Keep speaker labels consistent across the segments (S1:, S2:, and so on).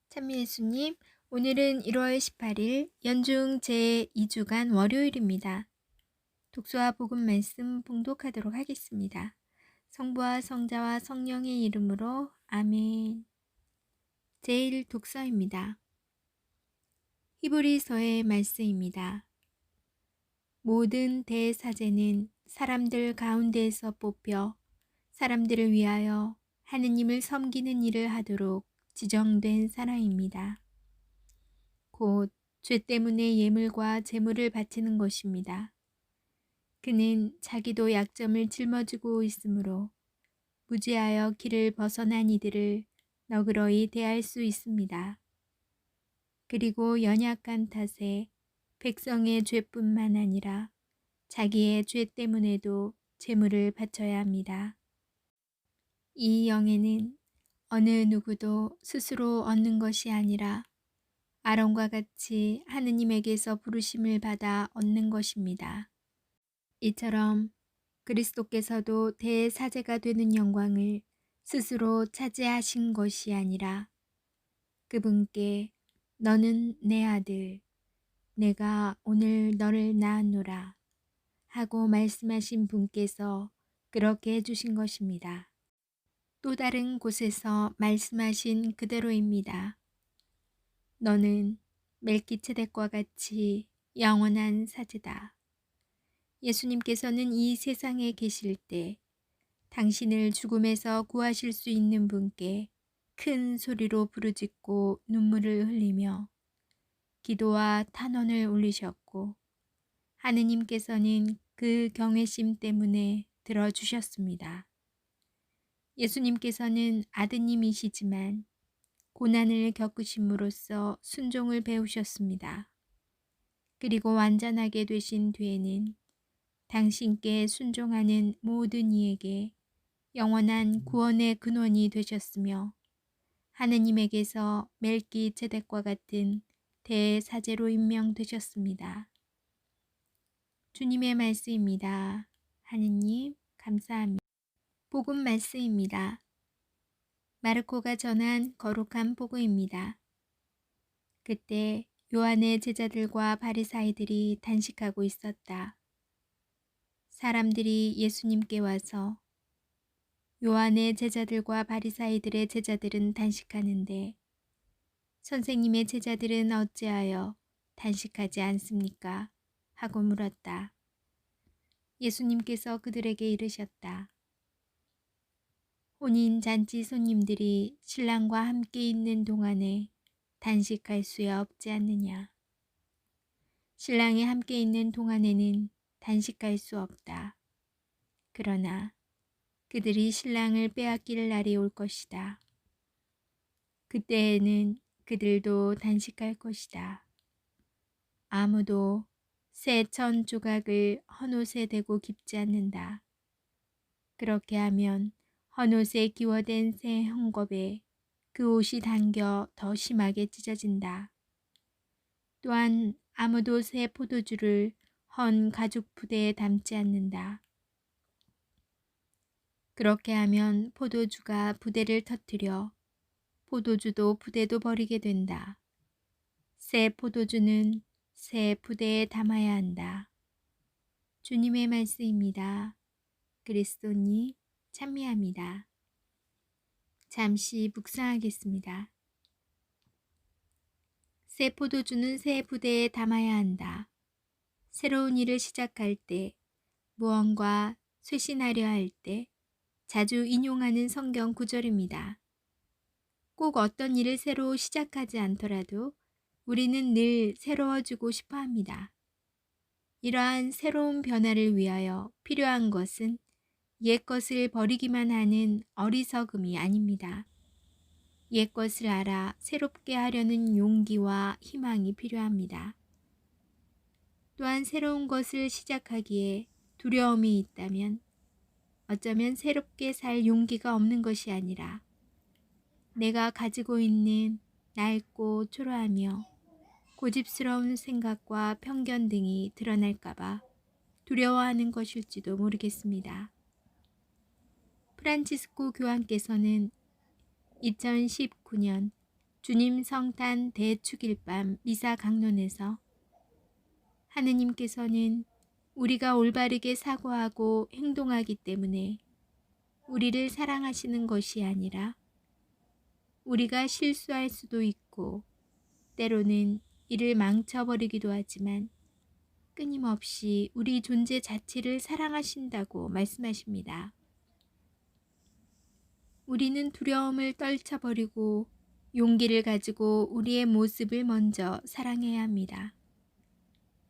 S1: 찬미 예수님, 오늘은 1월 18일 연중 제2주간 월요일입니다. 독서와 복음 말씀 봉독하도록 하겠습니다. 성부와 성자와 성령의 이름으로 아멘. 제1 독서입니다. 히브리서의 말씀입니다. 모든 대사제는 사람들 가운데에서 뽑혀 사람들을 위하여 하느님을 섬기는 일을 하도록 지정된 사람입니다. 곧 죄 때문에 예물과 제물을 바치는 것입니다. 그는 자기도 약점을 짊어지고 있으므로 무지하여 길을 벗어난 이들을 너그러이 대할 수 있습니다. 그리고 연약한 탓에 백성의 죄뿐만 아니라 자기의 죄 때문에도 제물을 바쳐야 합니다. 이 영에는 어느 누구도 스스로 얻는 것이 아니라 아론과 같이 하느님에게서 부르심을 받아 얻는 것입니다. 이처럼 그리스도께서도 대사제가 되는 영광을 스스로 차지하신 것이 아니라 그분께 너는 내 아들, 내가 오늘 너를 낳았노라 하고 말씀하신 분께서 그렇게 해주신 것입니다. 또 다른 곳에서 말씀하신 그대로입니다. 너는 멜기체덱과 같이 영원한 사제다. 예수님께서는 이 세상에 계실 때 당신을 죽음에서 구하실 수 있는 분께 큰 소리로 부르짖고 눈물을 흘리며 기도와 탄원을 올리셨고 하느님께서는 그 경외심 때문에 들어주셨습니다. 예수님께서는 아드님이시지만 고난을 겪으심으로써 순종을 배우셨습니다. 그리고 완전하게 되신 뒤에는 당신께 순종하는 모든 이에게 영원한 구원의 근원이 되셨으며 하느님에게서 멜기체덱과 같은 대사제로 임명되셨습니다. 주님의 말씀입니다. 하느님 감사합니다. 복음 말씀입니다. 마르코가 전한 거룩한 복음입니다. 그때 요한의 제자들과 바리사이들이 단식하고 있었다. 사람들이 예수님께 와서 요한의 제자들과 바리사이들의 제자들은 단식하는데 선생님의 제자들은 어찌하여 단식하지 않습니까? 하고 물었다. 예수님께서 그들에게 이르셨다. 혼인 잔치 손님들이 신랑과 함께 있는 동안에 단식할 수야 없지 않느냐. 신랑이 함께 있는 동안에는 단식할 수 없다. 그러나 그들이 신랑을 빼앗길 날이 올 것이다. 그때에는 그들도 단식할 것이다. 아무도 새 천 조각을 헌옷에 대고 깁지 않는다. 그렇게 하면 헌옷에 기워댄 새 헝겊에 그 옷이 당겨 더 심하게 찢어진다. 또한 아무도 새 포도주를 헌 가죽 부대에 담지 않는다. 그렇게 하면 포도주가 부대를 터뜨려 포도주도 부대도 버리게 된다. 새 포도주는 새 부대에 담아야 한다. 주님의 말씀입니다. 그리스도님 찬미합니다. 잠시 묵상하겠습니다. 새 포도주는 새 부대에 담아야 한다. 새로운 일을 시작할 때, 무언가 쇄신하려 할 때 자주 인용하는 성경 구절입니다. 꼭 어떤 일을 새로 시작하지 않더라도 우리는 늘 새로워지고 싶어 합니다. 이러한 새로운 변화를 위하여 필요한 것은 옛 것을 버리기만 하는 어리석음이 아닙니다. 옛 것을 알아 새롭게 하려는 용기와 희망이 필요합니다. 또한 새로운 것을 시작하기에 두려움이 있다면 어쩌면 새롭게 살 용기가 없는 것이 아니라 내가 가지고 있는 낡고 초라하며 고집스러운 생각과 편견 등이 드러날까봐 두려워하는 것일지도 모르겠습니다. 프란치스코 교황께서는 2019년 주님 성탄 대축일 밤 미사 강론에서 하느님께서는 우리가 올바르게 사고하고 행동하기 때문에 우리를 사랑하시는 것이 아니라 우리가 실수할 수도 있고 때로는 이를 망쳐버리기도 하지만 끊임없이 우리 존재 자체를 사랑하신다고 말씀하십니다. 우리는 두려움을 떨쳐버리고 용기를 가지고 우리의 모습을 먼저 사랑해야 합니다.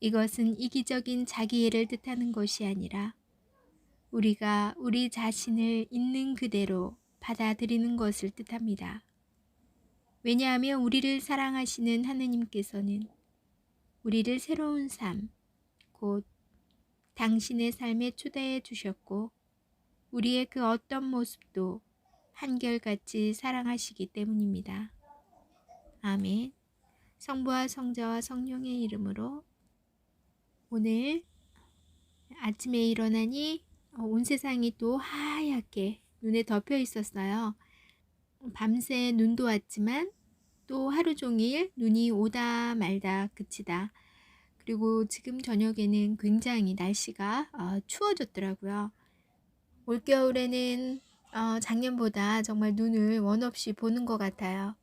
S1: 이것은 이기적인 자기애를 뜻하는 것이 아니라 우리가 우리 자신을 있는 그대로 받아들이는 것을 뜻합니다. 왜냐하면 우리를 사랑하시는 하느님께서는 우리를 새로운 삶, 곧 당신의 삶에 초대해 주셨고 우리의 그 어떤 모습도 한결같이 사랑하시기 때문입니다. 아멘. 성부와 성자와 성령의 이름으로 오늘 아침에 일어나니 온 세상이 또 하얗게 눈에 덮여 있었어요. 밤새 눈도 왔지만 또 하루 종일 눈이 오다 말다 그치다. 그리고 지금 저녁에는 굉장히 날씨가 추워졌더라고요. 올겨울에는 작년보다 정말 눈을 원 없이 보는 것 같아요.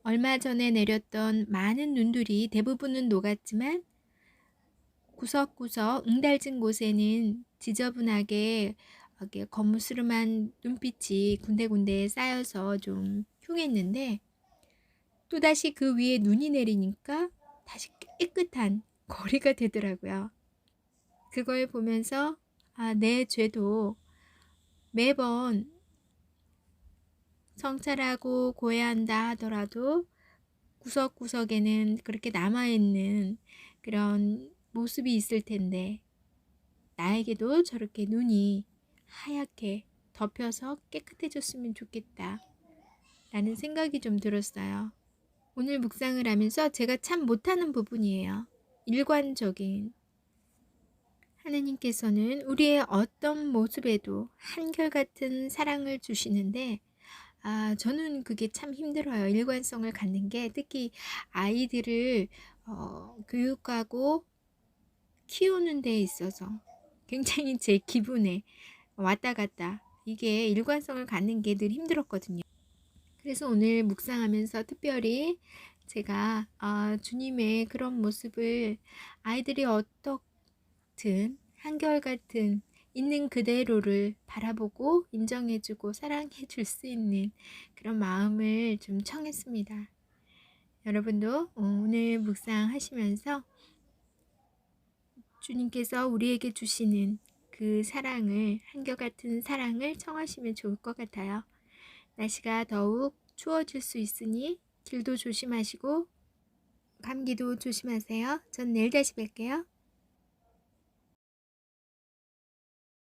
S1: 얼마 전에 내렸던 많은 눈들이 대부분은 녹았지만 구석구석 응달진 곳에는 지저분하게 이렇게 거무스름한 눈빛이 군데군데 쌓여서 좀 흉했는데 또다시 그 위에 눈이 내리니까 다시 깨끗한 거리가 되더라고요. 그걸 보면서 내 죄도 매번 성찰하고 고해한다 하더라도 구석구석에는 그렇게 남아있는 그런 모습이 있을 텐데 나에게도 저렇게 눈이 하얗게 덮여서 깨끗해졌으면 좋겠다 라는 생각이 좀 들었어요. 오늘 묵상을 하면서 제가 참 못하는 부분이에요. 일관적인 하느님께서는 우리의 어떤 모습에도 한결같은 사랑을 주시는데 저는 그게 참 힘들어요. 일관성을 갖는 게 특히 아이들을 교육하고 키우는 데 있어서 굉장히 제 기분에 왔다 갔다 이게 일관성을 갖는 게 늘 힘들었거든요. 그래서 오늘 묵상하면서 특별히 제가 주님의 그런 모습을 아이들이 어떻든 한결같은 있는 그대로를 바라보고 인정해주고 사랑해줄 수 있는 그런 마음을 좀 청했습니다. 여러분도 오늘 묵상하시면서 주님께서 우리에게 주시는 그 사랑을 한결같은 사랑을 청하시면 좋을 것 같아요. 날씨가 더욱 추워질 수 있으니 길도 조심하시고 감기도 조심하세요. 전 내일 다시 뵐게요.